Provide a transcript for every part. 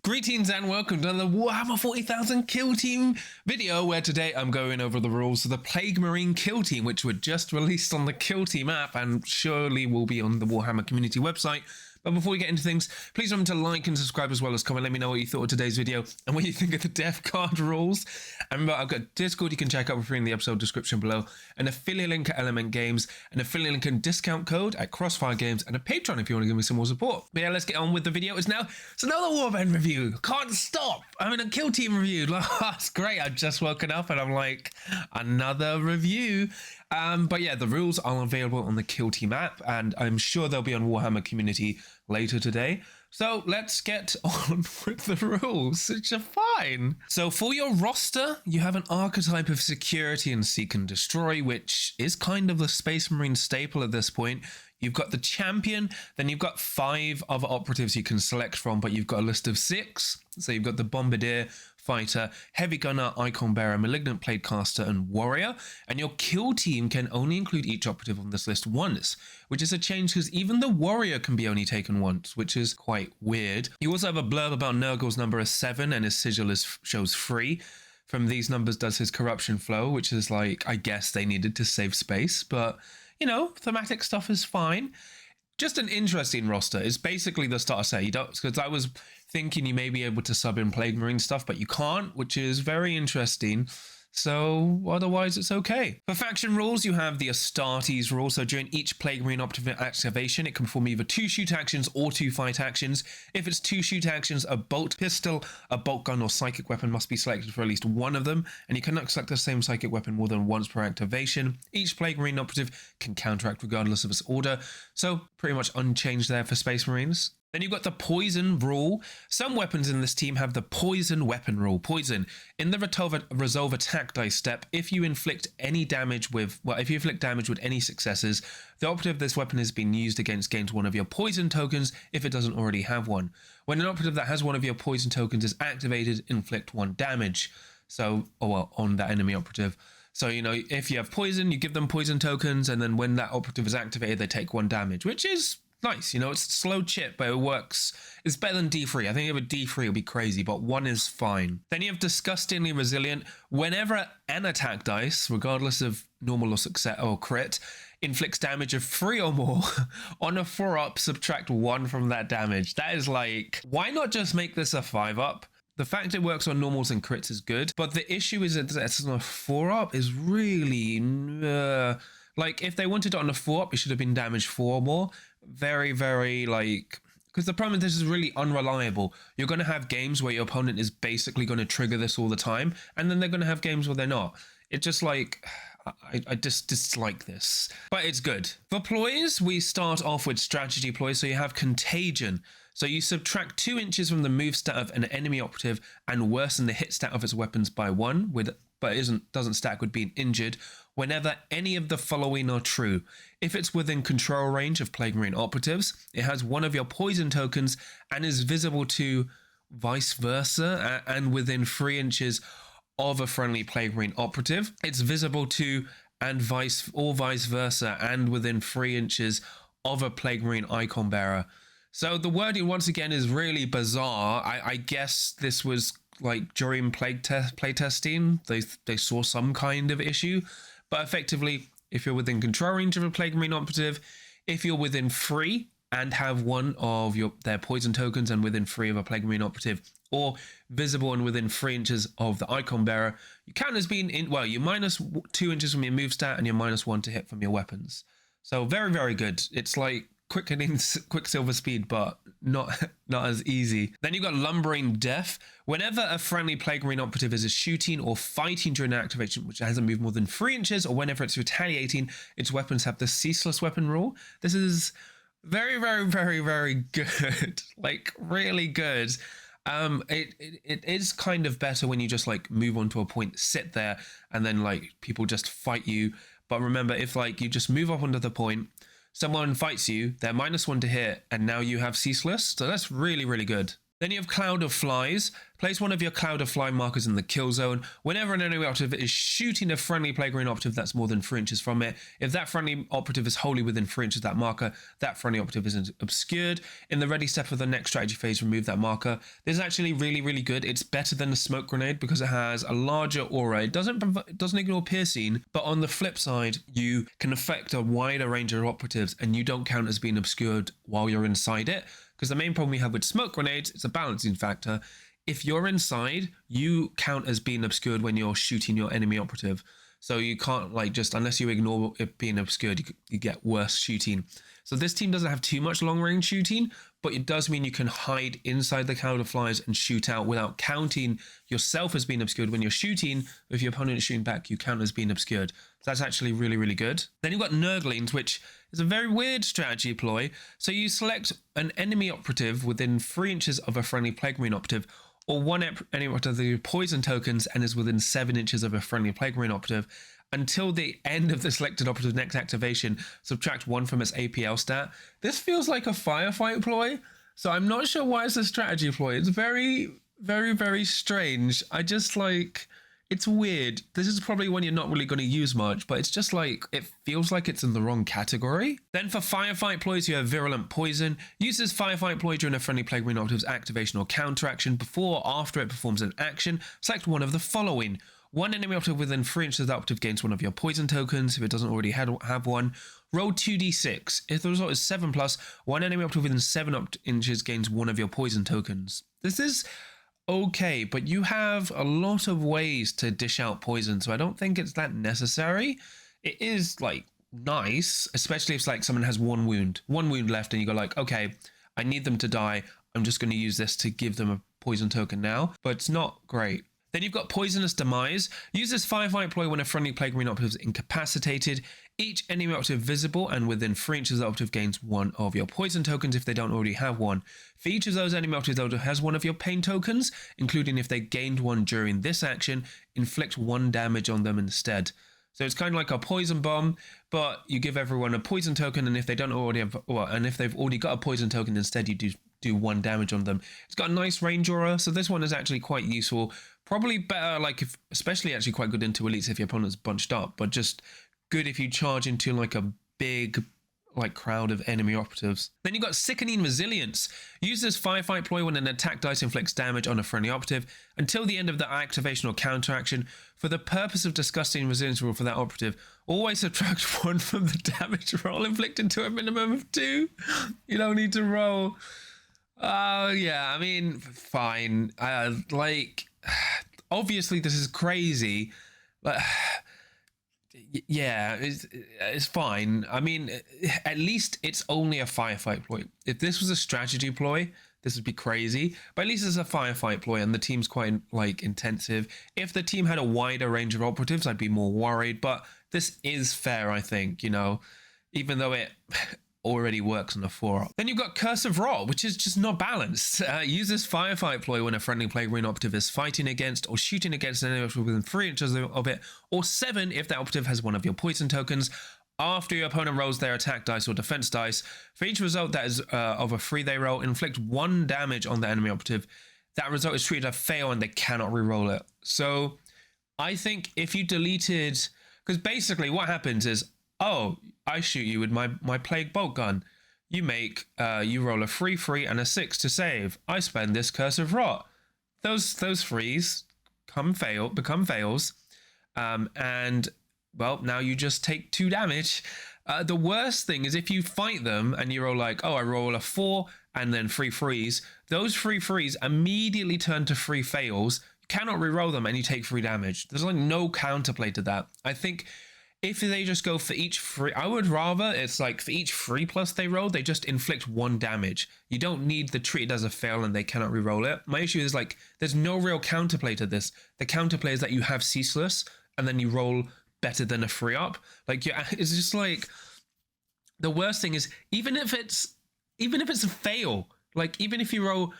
Greetings and welcome to the Warhammer 40,000 Kill Team video, where today I'm going over the rules of the Plague Marine Kill Team, which were just released on the Kill Team app and surely will be on the Warhammer community website. But before we get into things, please remember to like and subscribe as well as comment. Let me know what you thought of today's video and what you think of the death card rules. And remember, I've got Discord you can check out for free in the episode description below, an affiliate link at Element Games, an affiliate link and discount code at Crossfire Games, and a Patreon if you want to give me some more support. But yeah, let's get on with the video. It's another Warband review. Can't stop. I'm in a Kill Team review. That's great. I've just woken up and I'm like, another review. But yeah, the rules are available on the Kill Team app, and I'm sure they'll be on Warhammer community later today. So let's get on with the rules, which are fine. So for your roster, you have an archetype of security and seek and destroy, which is kind of the Space Marine staple at this point. You've got the champion, then you've got 5 other operatives you can select from, but you've got a list of 6. So you've got the bombardier, fighter, heavy gunner, icon bearer, malignant platecaster, and warrior. And your kill team can only include each operative on this list once, which is a change because even the warrior can be only taken once, which is quite weird. You also have a blurb about Nurgle's number as 7 and his sigil shows 3. From these numbers does his corruption flow, which is like, I guess they needed to save space, but you know, thematic stuff is fine. Just an interesting roster. It's basically the starter set. You don't, because I was thinking you may be able to sub in Plague Marine stuff, but you can't, which is very interesting. So otherwise it's okay. For faction rules, you have the Astartes rule. So during each Plague Marine operative activation, it can perform either 2 shoot actions or 2 fight actions. If it's 2 shoot actions, a bolt pistol, a bolt gun, or psychic weapon must be selected for at least one of them, and you cannot select the same psychic weapon more than once per activation. Each Plague Marine operative can counteract regardless of its order. So pretty much unchanged there for Space Marines. Then you've got the poison rule. Some weapons in this team have the poison weapon rule. Poison. In the resolve attack dice step, if you inflict damage with any successes, the operative of this weapon has been used against gains one of your poison tokens if it doesn't already have one. When an operative that has one of your poison tokens is activated, inflict 1 damage. So, on that enemy operative. So, you know, if you have poison, you give them poison tokens, and then when that operative is activated, they take 1 damage, which is nice. You know, it's a slow chip, but it works. It's better than D3. I think if a D3 will be crazy, but 1 is fine. Then you have disgustingly resilient. Whenever an attack dice, regardless of normal or success or crit, inflicts damage of 3 or more on a 4-up, subtract 1 from that damage. That is like, why not just make this a 5-up? The fact it works on normals and crits is good, but the issue is that it's on a 4-up is really like, if they wanted it on a 4-up, it should have been damage 4 or more. Very, very, like, because the problem is this is really unreliable. You're going to have games where your opponent is basically going to trigger this all the time, and then they're going to have games where they're not. It's just like, I just dislike this, but it's good. For ploys, we start off with strategy ploys. So you have contagion. So you subtract 2 inches from the move stat of an enemy operative and worsen the hit stat of its weapons by 1, but doesn't stack with being injured, whenever any of the following are true. If it's within control range of Plague Marine operatives, it has one of your poison tokens and is visible to vice versa, and within 3 inches of a friendly Plague Marine operative, it's visible to and vice versa, and within 3 inches of a Plague Marine icon bearer. So the wording once again is really bizarre. I guess this was like during playtesting, they saw some kind of issue, but effectively, if you're within control range of a Plague Marine operative, if you're within 3 and have one of their poison tokens and within 3 of a Plague Marine operative, or visible and within 3 inches of the icon bearer, you count as being you're minus 2 inches from your move stat and you're minus 1 to hit from your weapons. So very, very good. It's like Quicksilver speed, but not as easy. Then you've got lumbering death. Whenever a friendly Plague Marine operative is shooting or fighting during an activation which hasn't moved more than 3 inches, or whenever it's retaliating, its weapons have the ceaseless weapon rule. This is very, very, very, very good. Like, really good. It is kind of better when you just like move on to a point, sit there, and then like people just fight you. But remember, if like you just move up onto the point, someone fights you, they're minus 1 to hit, and now you have ceaseless. So that's really, really good. Then you have Cloud of Flies. Place one of your Cloud of Fly markers in the kill zone. Whenever an enemy operative is shooting a friendly Plague Marine operative that's more than 3 inches from it, if that friendly operative is wholly within 3 inches of that marker, that friendly operative is obscured. In the ready step of the next strategy phase, remove that marker. This is actually really, really good. It's better than the smoke grenade because it has a larger aura. It doesn't ignore piercing, but on the flip side, you can affect a wider range of operatives and you don't count as being obscured while you're inside it. Because the main problem we have with smoke grenades, it's a balancing factor. If you're inside, you count as being obscured when you're shooting your enemy operative. So you can't, like, just unless you ignore it being obscured, you get worse shooting. So this team doesn't have too much long range shooting, but it does mean you can hide inside the Cloud of Flies and shoot out without counting yourself as being obscured. When you're shooting, if your opponent is shooting back, you count as being obscured. So that's actually really, really good. Then you've got Nurglings, which is a very weird strategy ploy. So you select an enemy operative within 3 inches of a friendly Plague Marine operative, or one enemy operative with poison tokens and is within 7 inches of a friendly Plague Marine operative. Until the end of the selected operative's next activation, subtract 1 from its APL stat. This feels like a firefight ploy, so I'm not sure why it's a strategy ploy. It's very, very, very strange. I just like... It's weird. This is probably one you're not really going to use much, but it's just like, it feels like it's in the wrong category. Then for Firefight ploys, you have Virulent Poison. Use this Firefight ploy during a friendly Plague Marine operative activation or counteraction. Before or after it performs an action, select one of the following. One enemy operative within 3 inches of that operative gains one of your poison tokens if it doesn't already have one. Roll 2d6. If the result is 7+, one enemy operative within 7 inches gains one of your poison tokens. This is okay, but you have a lot of ways to dish out poison, so I don't think it's that necessary. It is, like, nice, especially if, like, someone has one wound left and you go like, okay, I need them to die. I'm just going to use this to give them a poison token now, but it's not great. Then you've got Poisonous Demise. Use this Firefight ploy when a friendly Plague Marine operative is incapacitated. Each enemy operative visible and within 3 inches of the operative gains one of your poison tokens if they don't already have one. For each of those enemy operatives, the operative has one of your pain tokens, including if they gained one during this action, inflict 1 damage on them instead. So it's kind of like a poison bomb, but you give everyone a poison token, and if they don't already have, well, and if they've already got a poison token, instead you do 1 damage on them. It's got a nice range aura, so this one is actually quite useful. Probably better, like, if, especially actually quite good into elites if your opponent's bunched up, but just good if you charge into like a big, like, crowd of enemy operatives. Then you've got Sickening Resilience. Use this Firefight ploy when an attack dice inflicts damage on a friendly operative until the end of the activation or counteraction. For the purpose of discussing resilience rule for that operative, always subtract 1 from the damage roll inflicted to a minimum of 2. You don't need to roll. Oh, yeah, I mean, fine. Like, obviously this is crazy, but yeah, it's fine. I mean, at least it's only a Firefight ploy. If this was a strategy ploy, this would be crazy, but at least it's a Firefight ploy and the team's quite, like, intensive. If the team had a wider range of operatives, I'd be more worried, but this is fair, I think, you know, even though it already works on the 4-up. Then you've got Curse of Rot, which is just not balanced. Use this Firefight ploy when a friendly Plague Marine operative is fighting against or shooting against an enemy operative within 3 inches of it, or 7 if that operative has one of your poison tokens. After your opponent rolls their attack dice or defense dice, for each result that is of a 3 they roll, inflict 1 damage on the enemy operative. That result is treated as a fail and they cannot re-roll it. So I think if you deleted, because basically what happens is, oh, I shoot you with my Plague Bolt gun. You make, you roll a 3/3 and a 6 to save. I spend this Curse of Rot. Those 3s become fails. And, well, now you just take 2 damage. The worst thing is if you fight them and you roll like, oh, I roll a 4 and then 3 3s. Those 3 3s immediately turn to 3 fails. You cannot re-roll them and you take 3 damage. There's like no counterplay to that. I think if they just go for each 3, I would rather it's like for each 3+ they roll, they just inflict 1 damage. You don't need the treated as a fail and they cannot re-roll it. My issue is, like, there's no real counterplay to this. The counterplay is that you have Ceaseless and then you roll better than a 3-up. Like, it's just like, the worst thing is, even if it's a fail, like, even if you roll,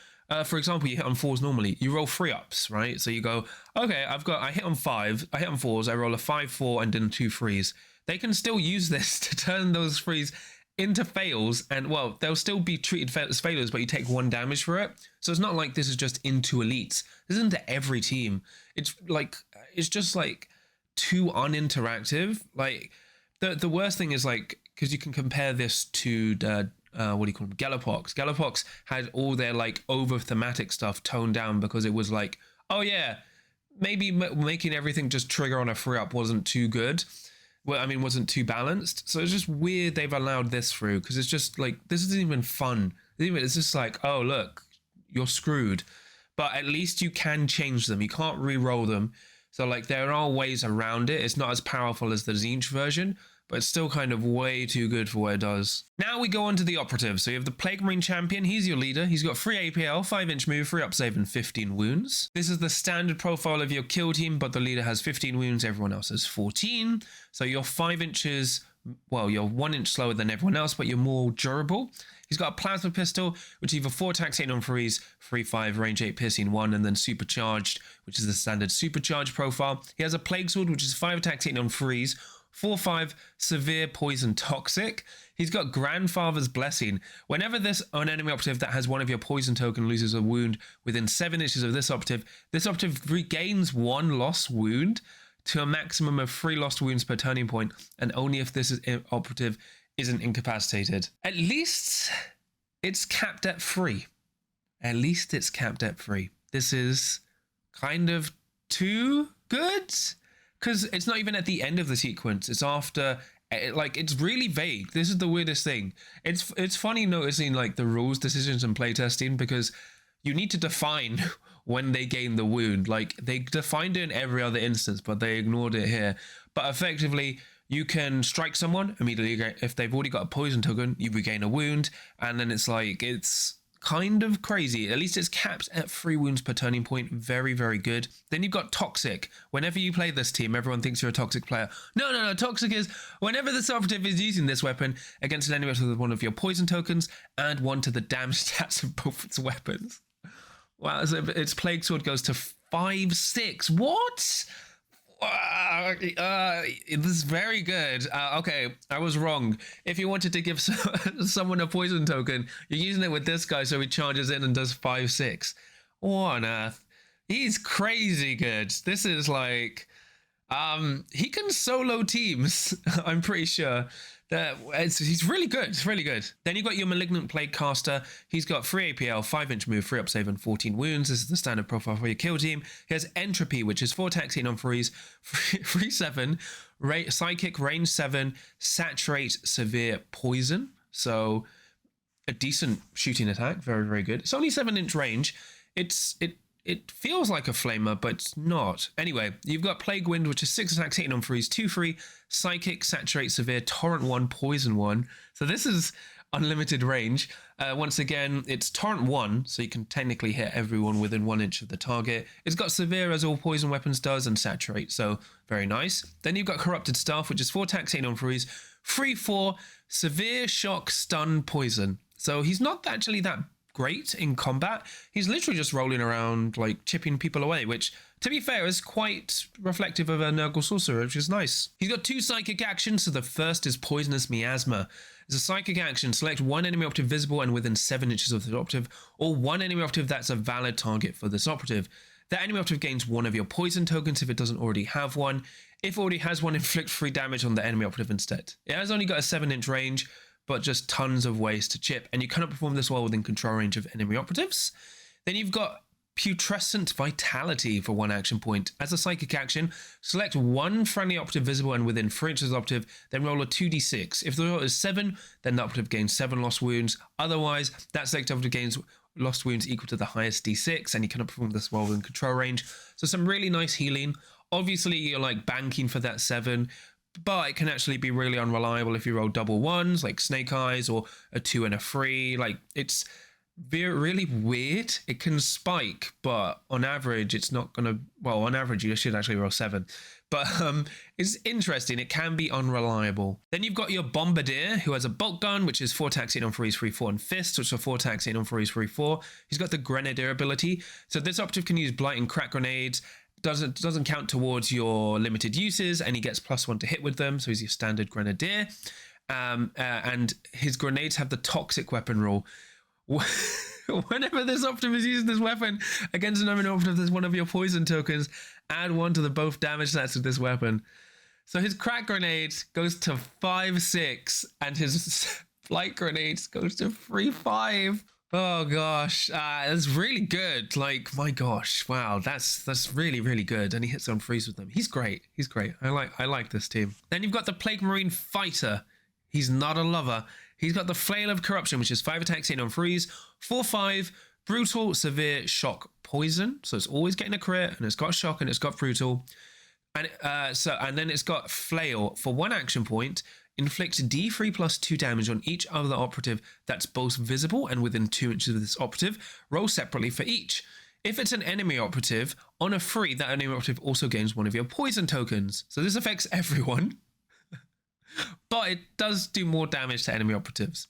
for example, you hit on 4s normally, you roll 3-ups, right? So you go, okay, I hit on 5, I hit on 4s, I roll a 5 4 and then 2 3s. They can still use this to turn those 3s into fails, and well, they'll still be treated as failures, but you take 1 damage for it. So it's not like this is just into elites. This is into every team. It's just like too uninteractive. Like the worst thing is like, because you can compare this to the what do you call them, Galloppox. Galloppox had all their like over thematic stuff toned down because it was like, oh yeah, maybe making everything just trigger on a free up wasn't too good. Well, I mean, wasn't too balanced. So it's just weird they've allowed this through, because it's just like, this isn't even fun. It's just like, oh, look, you're screwed. But at least you can change them. You can't re-roll them. So like, there are ways around it. It's not as powerful as the Tzeentch version, but it's still kind of way too good for what it does. Now we go on to the Operatives. So you have the Plague Marine Champion. He's your leader. He's got 3 APL, 5-inch move, 3 up save, and 15 wounds. This is the standard profile of your kill team, but the leader has 15 wounds. Everyone else has 14. So you're 5 inches, well, you're 1 inch slower than everyone else, but you're more durable. He's got a plasma pistol, which is either 4 attacks, 8 on freeze, 3-5, range 8, piercing 1, and then supercharged, which is the standard supercharged profile. He has a plague sword, which is 5 attacks, 8 on freeze, 4-5, severe poison toxic. He's got Grandfather's Blessing. Whenever an enemy operative that has one of your poison token loses a wound within 7 inches of this operative regains 1 lost wound to a maximum of 3 lost wounds per turning point, and only if this operative isn't incapacitated. At least it's capped at 3. At least it's capped at 3. This is kind of too good, because it's not even at the end of the sequence. It's after, like, it's really vague. This is the weirdest thing. It's funny noticing like the rules, decisions, and playtesting, because you need to define when they gain the wound. Like, they defined it in every other instance, but they ignored it here. But effectively, you can strike someone immediately. If they've already got a poison token, you regain a wound, and then it's like, it's kind of crazy. At least it's capped at 3 wounds per turning point. Very, very good. Then you've got Toxic. Whenever you play this team, everyone thinks you're a Toxic player. No. Toxic is whenever this operative is using this weapon against an enemy with one of your poison tokens, add 1 to the damage stats of both its weapons. Wow, so its Plague Sword goes to 5-6. What? This is very good. Okay, I was wrong. If you wanted to give someone a poison token, you're using it with this guy, so he charges in and does 5-6. What on earth? He's crazy good. This is like, he can solo teams. I'm pretty sure. He's really good. It's really good. Then you've got your Malignant Plague Caster. He's got 3 APL, 5-inch move, 3 up save, and 14 wounds. This is the standard profile for your kill team. He has Entropy, which is 4 attacks, 8 on freeze, 3-7, Psychic, range 7, Saturate, severe poison. So a decent shooting attack. Very, very good. It's only 7-inch range. It feels like a flamer, but it's not. Anyway, you've got Plague Wind, which is 6 attacks, 8 on freeze, 2-3, Psychic, Saturate, Severe, Torrent 1, Poison 1. So this is unlimited range. Once again, it's Torrent 1, so you can technically hit everyone within 1 inch of the target. It's got Severe, as all poison weapons does, and Saturate, so very nice. Then you've got Corrupted Staff, which is 4 attacks, 8 on freeze, 3-4, Severe, Shock, Stun, Poison. So he's not actually that great in combat. He's literally just rolling around, like, chipping people away, which, to be fair, is quite reflective of a Nurgle Sorcerer, which is nice. He's got 2 psychic actions, so the first is Poisonous Miasma. As a psychic action, select 1 enemy operative visible and within 7 inches of the operative, or 1 enemy operative that's a valid target for this operative. That enemy operative gains 1 of your poison tokens if it doesn't already have one. If it already has one, inflict 3 damage on the enemy operative instead. It has only got a 7-inch range, but just tons of ways to chip, and you cannot perform this well within control range of enemy operatives. Then you've got Putrescent Vitality for 1 action point. As a psychic action, select 1 friendly operative visible and within 3 inches of the operative, then roll a 2d6. If the roll is 7, then the operative gains 7 lost wounds. Otherwise, that select operative gains lost wounds equal to the highest d6, and you cannot perform this well within control range. So some really nice healing. Obviously, you're like banking for that 7, but it can actually be really unreliable if you roll double 1s, like Snake Eyes, or a 2 and a 3. Like, it's really weird. It can spike, but on average, it's not gonna, well, on average, you should actually roll 7. But it's interesting. It can be unreliable. Then you've got your Bombardier, who has a bolt gun, which is 4 attacks, 8 on freeze, 3-4, and fists, which are 4 attacks, 8 on freeze, 3-4. He's got the Grenadier ability. So this operative can use Blight and Crack Grenades. Doesn't count towards your limited uses, and he gets +1 to hit with them, so he's your standard Grenadier. and his grenades have the toxic weapon rule. Whenever this operative is using this weapon against another operative, there's one of your poison tokens. Add 1 to the both damage stats of this weapon. So his crack grenade goes to 5/6, and his flight grenades goes to 3/5. Oh gosh, that's really good. Like, my gosh, wow, that's really, really good. And he hits on freeze with them. He's great. He's great. I like this team. Then you've got the Plague Marine Fighter. He's not a lover. He's got the Flail of Corruption, which is 5 attacks in on freeze, 4/5, brutal, severe, shock, poison. So it's always getting a crit, and it's got shock, and it's got brutal. And and then it's got Flail for 1 action point. Inflict D3 plus 2 damage on each other operative that's both visible and within 2 inches of this operative. Roll separately for each. If it's an enemy operative, on a free, that enemy operative also gains 1 of your poison tokens. So this affects everyone. But it does do more damage to enemy operatives.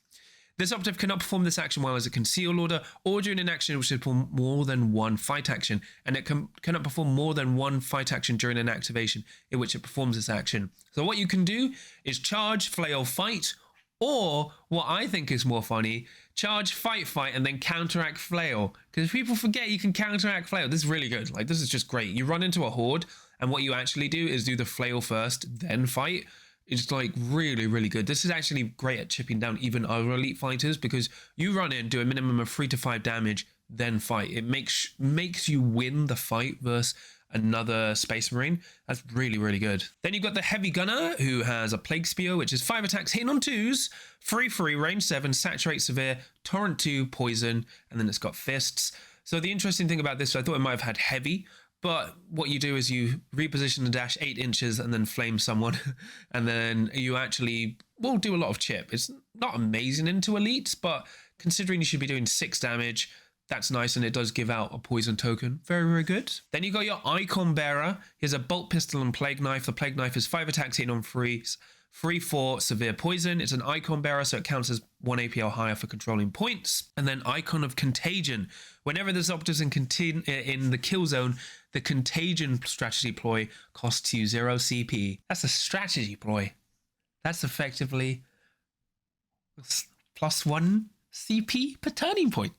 This operative cannot perform this action while as a concealed order or during an action which is perform more than 1 fight action, and it cannot perform more than 1 fight action during an activation in which it performs this action. So what you can do is charge, flail, fight, or what I think is more funny, charge, fight, and then counteract flail. Because people forget you can counteract flail. This is really good. Like, this is just great. You run into a horde, and what you actually do is do the flail first, then fight. It's like really, really good. This is actually great at chipping down even other elite fighters, because you run in, do a minimum of 3 to 5 damage, then fight. It makes you win the fight versus another Space Marine. That's really, really good. Then you've got the Heavy Gunner, who has a Plague Spear, which is 5 attacks hitting on 2s, 3/3, range 7, saturate, severe, torrent 2, poison, and then it's got fists. So the interesting thing about this, I thought it might have had heavy, but what you do is you reposition the dash 8 inches and then flame someone, and then you actually will do a lot of chip. It's not amazing into elites, but considering you should be doing 6 damage, that's nice, and it does give out a poison token. Very, very good. Then you got your Icon Bearer. Here's a Bolt Pistol and Plague Knife. The Plague Knife is 5 attacks hitting on 3s, 3/4, severe poison. It's an Icon Bearer, so it counts as 1 AP or higher for controlling points. And then Icon of Contagion. Whenever this operative is in the kill zone, the Contagion strategy ploy costs you 0 CP. That's a strategy ploy. That's effectively +1 CP per turning point.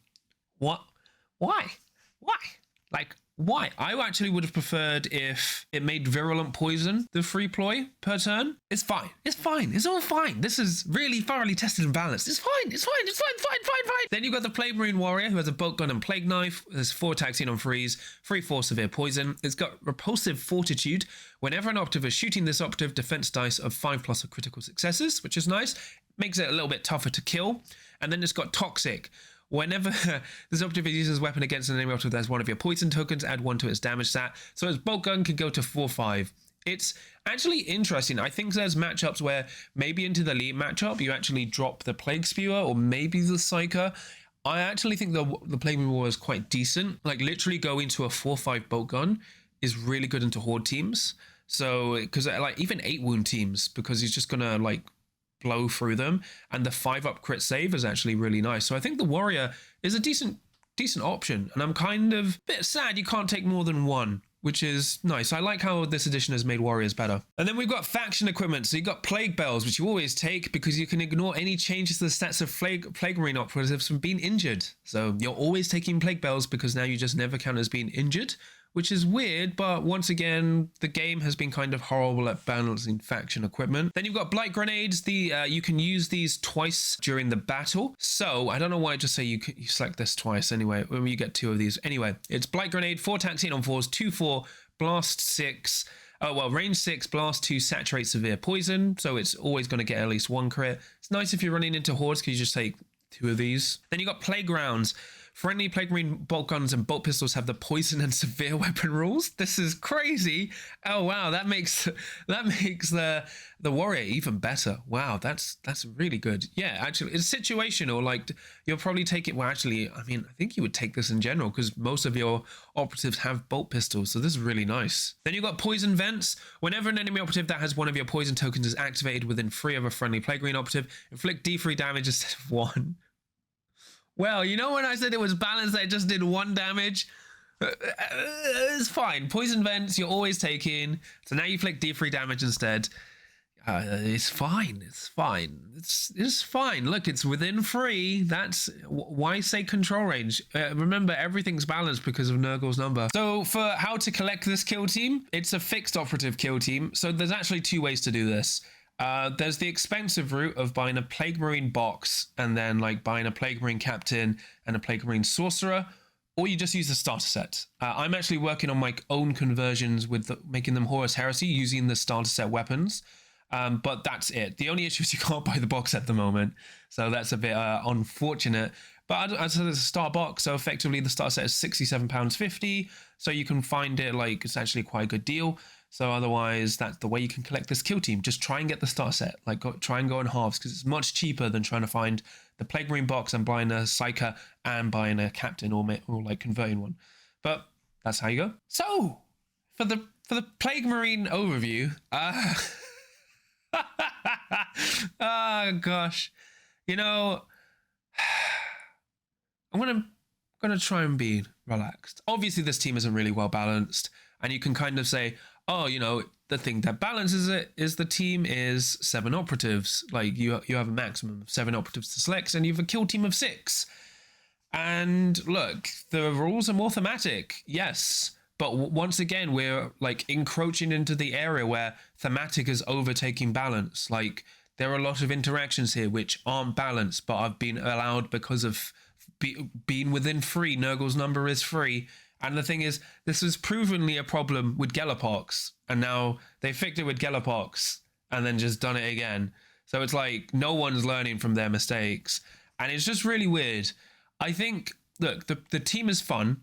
What? Why? Like, why? I actually would have preferred if it made virulent poison the free ploy per turn. It's fine. It's all fine. This is really thoroughly tested and balanced. It's fine. Fine. Then you've got the Plague Marine Warrior, who has a bolt gun and plague knife. There's 4 attacks in on 3s, 3/4 severe poison. It's got repulsive fortitude. Whenever an operative is shooting this operative, defense dice of 5+ of critical successes, which is nice. Makes it a little bit tougher to kill. And then it's got toxic. Whenever this operative uses a weapon against an enemy operative that has 1 of your poison tokens, add 1 to its damage stat. So its bolt gun can go to 4/5. It's actually interesting. I think there's matchups where maybe into the elite matchup, you actually drop the Plague Spewer or maybe the Psyker. I actually think the Plague War is quite decent. Like, literally going to a 4/5 bolt gun is really good into horde teams. So, because like even 8 wound teams, because he's just gonna like blow through them, and the 5-up crit save is actually really nice. So I think the Warrior is a decent option, and I'm kind of a bit sad you can't take more than 1, which is nice. I like how this edition has made Warriors better. And then we've got faction equipment. So you've got Plague Bells, which you always take because you can ignore any changes to the stats of Plague Marine operatives from being injured. So you're always taking Plague Bells because now you just never count as being injured, which is weird, but once again, the game has been kind of horrible at balancing faction equipment. Then you've got Blight Grenades. You can use these twice during the battle. So I don't know why I just say you select this twice anyway, when you get 2 of these. Anyway, it's Blight Grenade, 4 attacks in on 4s, 2/4, blast 6. Oh, well, range 6, blast 2, saturate, severe poison. So it's always going to get at least 1 crit. It's nice if you're running into hordes because you just take 2 of these. Then you got Playgrounds. Friendly Plague Marine bolt guns and bolt pistols have the poison and severe weapon rules. This is crazy. Oh wow, that makes the Warrior even better. Wow, that's really good. Yeah, actually, it's situational. Like, you'll probably take it. Well, actually, I mean, I think you would take this in general because most of your operatives have bolt pistols. So this is really nice. Then you've got Poison Vents. Whenever an enemy operative that has 1 of your poison tokens is activated within 3 of a friendly Plague Marine operative, inflict D3 damage instead of 1. Well, you know when I said it was balanced, I just did 1 damage? It's fine. Poison Vents, you're always taking. So now you inflict D3 damage instead. It's fine. It's fine. It's fine. Look, it's within free. That's why say control range. Remember, everything's balanced because of Nurgle's number. So for how to collect this kill team, it's a fixed operative kill team. So there's actually two ways to do this. There's the expensive route of buying a Plague Marine box and then like buying a Plague Marine captain and a Plague Marine sorcerer, or you just use the starter set. I'm actually working on my own conversions with making them Horus Heresy using the starter set weapons. But that's it. The only issue is you can't buy the box at the moment, so that's a bit unfortunate. But as a start box, so effectively the start set is £67.50, so you can find it like it's actually quite a good deal. So otherwise, that's the way you can collect this kill team. Just try and get the start set, like try and go in halves, because it's much cheaper than trying to find the Plague Marine box and buying a Psyker and buying a captain or like converting one. But that's how you go. So for the Plague Marine overview, oh gosh, you know, I'm gonna try and be relaxed. Obviously this team isn't really well balanced, and you can kind of say, oh, you know, the thing that balances it is the team is 7 operatives. Like you have a maximum of 7 operatives to select, and you have a kill team of 6. And look, the rules are more thematic, yes. But once again, we're like encroaching into the area where thematic is overtaking balance. Like there are a lot of interactions here which aren't balanced, but have been allowed because of being within free. Nurgle's number is free. And the thing is, this was provenly a problem with Galapox. And now they fixed it with Galapox and then just done it again. So it's like no one's learning from their mistakes. And it's just really weird. I think, look, the team is fun,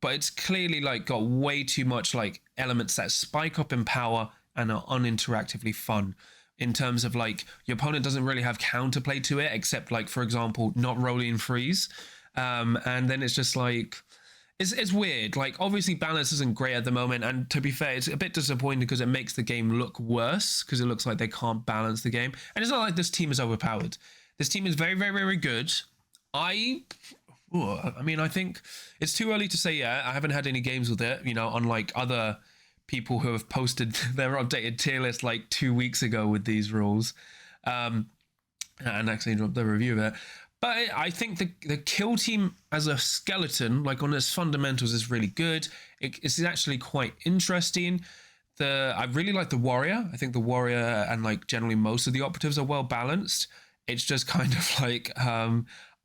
but it's clearly like got way too much like elements that spike up in power and are uninteractively fun, in terms of like your opponent doesn't really have counterplay to it, except like, for example, not rolling freeze. And then it's just like, it's weird. Like obviously balance isn't great at the moment. And to be fair, it's a bit disappointing because it makes the game look worse, because it looks like they can't balance the game. And it's not like this team is overpowered. This team is very, very, very good. I mean, I think it's too early to say yet. I haven't had any games with it, you know, unlike other people who have posted their updated tier list like 2 weeks ago with these rules, and actually dropped the review of it. But I think the kill team as a skeleton, like on its fundamentals, is really good. It's actually quite interesting. I really like the warrior. I think the warrior and like generally most of the operatives are well balanced. It's just kind of like,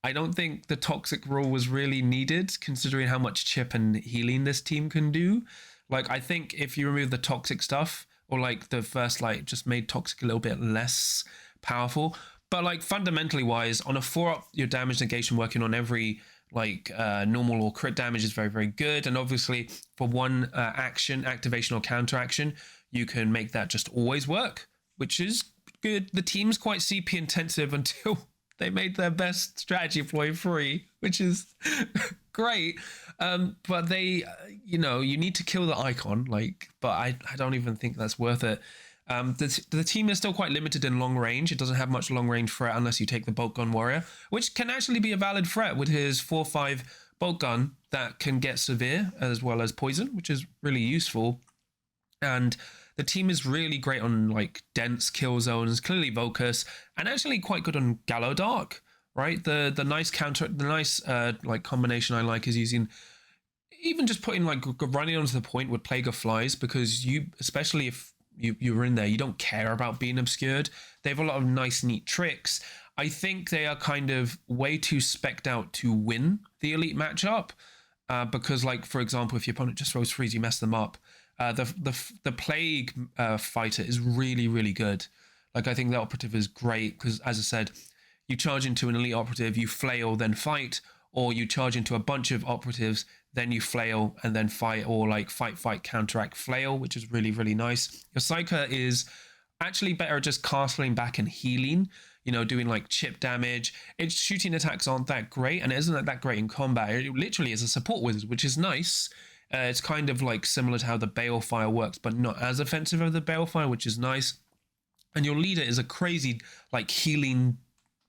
I don't think the toxic rule was really needed, considering how much chip and healing this team can do. Like, I think if you remove the toxic stuff, or like the first light just made toxic a little bit less powerful. But like fundamentally wise, on a 4-up, your damage negation working on every like normal or crit damage is very, very good. And obviously for one action, activation or counter action, you can make that just always work, which is good. The team's quite CP intensive until they made their best strategy ploy free, which is great. But they, you know, you need to kill the icon, like, but I don't even think that's worth it. The team is still quite limited in long range. It doesn't have much long range threat unless you take the bolt gun warrior, which can actually be a valid threat with his 4/5 bolt gun that can get severe as well as poison, which is really useful. And the team is really great on like dense kill zones, clearly Vocus, and actually quite good on Gallo Dark, right? The nice counter, the nice like combination I like is using, even just putting like running onto the point with Plague of Flies, because you, especially if you're in there, you don't care about being obscured. They have a lot of nice, neat tricks. I think they are kind of way too specced out to win the elite matchup, because like, for example, if your opponent just throws freeze, you mess them up. The plague fighter is really, really good. Like, I think the operative is great because, as I said, you charge into an elite operative, you flail, then fight, or you charge into a bunch of operatives, then you flail and then fight, or like fight, counteract, flail, which is really, really nice. Your Psyker is actually better at just castling back and healing, you know, doing like chip damage. Its shooting attacks aren't that great, and it isn't that great in combat. It literally is a support wizard, which is nice. It's kind of like similar to how the Balefire works, but not as offensive as the Balefire, which is nice. And your leader is a crazy, like, healing,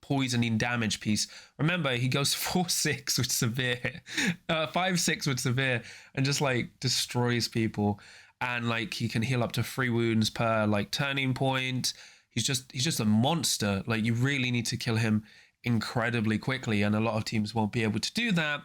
poisoning damage piece. Remember, he goes 4/6 with severe, 5/6 with severe, and just like destroys people. And like he can heal up to 3 wounds per like turning point. he's just a monster. Like, you really need to kill him incredibly quickly, and a lot of teams won't be able to do that.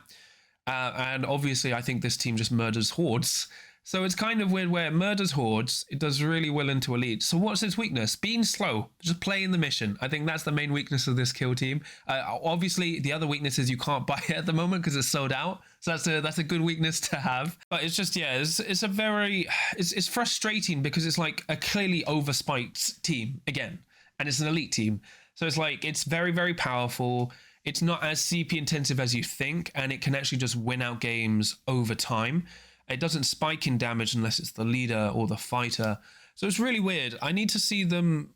And obviously, I think this team just murders hordes. So it's kind of weird where it murders hordes, it does really well into elite. So what's its weakness? Being slow, just playing the mission. I think that's the main weakness of this kill team. Obviously, the other weakness is you can't buy it at the moment because it's sold out. So that's a good weakness to have. But it's just, yeah, it's frustrating because it's like a clearly overspiked team again. And it's an elite team. So it's like, it's very, very powerful. It's not as CP intensive as you think, and it can actually just win out games over time. It doesn't spike in damage unless it's the leader or the fighter. So it's really weird. I need to see them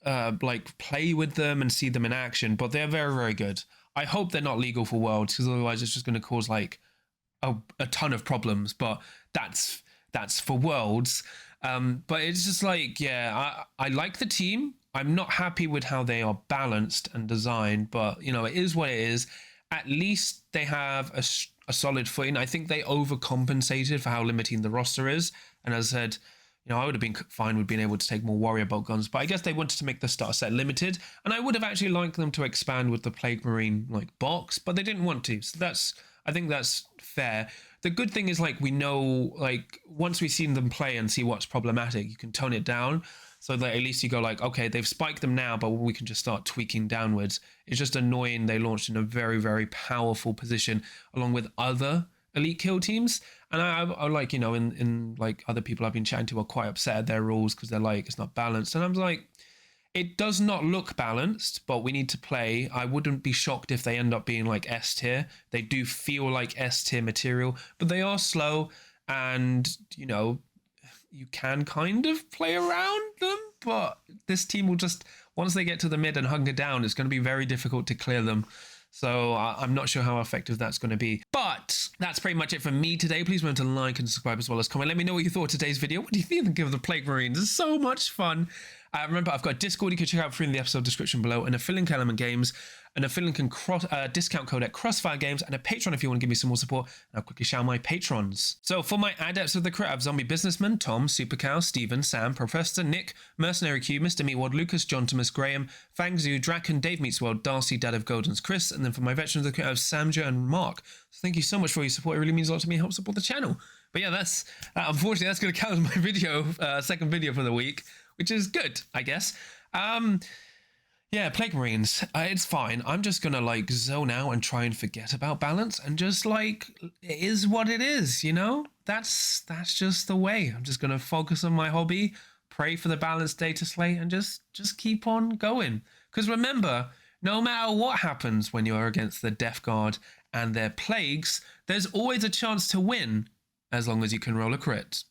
like play with them and see them in action, but they're very, very good. I hope they're not legal for Worlds, because otherwise it's just going to cause like a ton of problems, but that's for Worlds. But it's just like, yeah, I like the team. I'm not happy with how they are balanced and designed, but you know, it is what it is. At least they have a solid footing. I think they overcompensated for how limiting the roster is. And as I said, you know, I would have been fine with being able to take more warrior bolt guns, but I guess they wanted to make the starter set limited. And I would have actually liked them to expand with the Plague Marine like box, but they didn't want to. So I think that's fair. The good thing is, like, we know, like, once we've seen them play and see what's problematic, you can tone it down. So that at least you go like, okay, they've spiked them now, but we can just start tweaking downwards. It's just annoying they launched in a very, very powerful position along with other elite kill teams. And I like, you know, in like other people I've been chatting to are quite upset at their rules because they're like, it's not balanced. And I'm like, it does not look balanced, but we need to play. I wouldn't be shocked if they end up being like S tier. They do feel like S tier material, but they are slow, and, you know, you can kind of play around them, but this team will just, once they get to the mid and hunker down, it's going to be very difficult to clear them. So I'm not sure how effective that's going to be. But that's pretty much it from me today. Please remember to like and subscribe as well as comment. Let me know what you thought of today's video. What do you think of the Plague Marines? It's so much fun. Remember, I've got a Discord you can check out through in the episode description below, and a affiliate link Element Games, and a affiliate link discount code at Crossfire Games, and a Patreon if you want to give me some more support. And I'll quickly shout my patrons. So for my adepts of the crit, I have Zombie Businessman, Tom, Supercow, Stephen, Sam, Professor, Nick, Mercenary Q, Mr. Meatwad, Lucas, John Thomas, Graham, Fangzu, Draken, Dave Meatsworld, Darcy, Dad of Goldens, Chris, and then for my veterans of the crit, I have Samja and Mark. So thank you so much for your support. It really means a lot to me and helps support the channel. But yeah, that's unfortunately that's going to count as my video, second video for the week, which is good, I guess. Yeah, Plague Marines, it's fine. I'm just gonna like zone out and try and forget about balance and just like, it is what it is, you know? That's just the way. I'm just gonna focus on my hobby, pray for the balanced data slate, and just keep on going. Because remember, no matter what happens when you're against the Death Guard and their plagues, there's always a chance to win as long as you can roll a crit.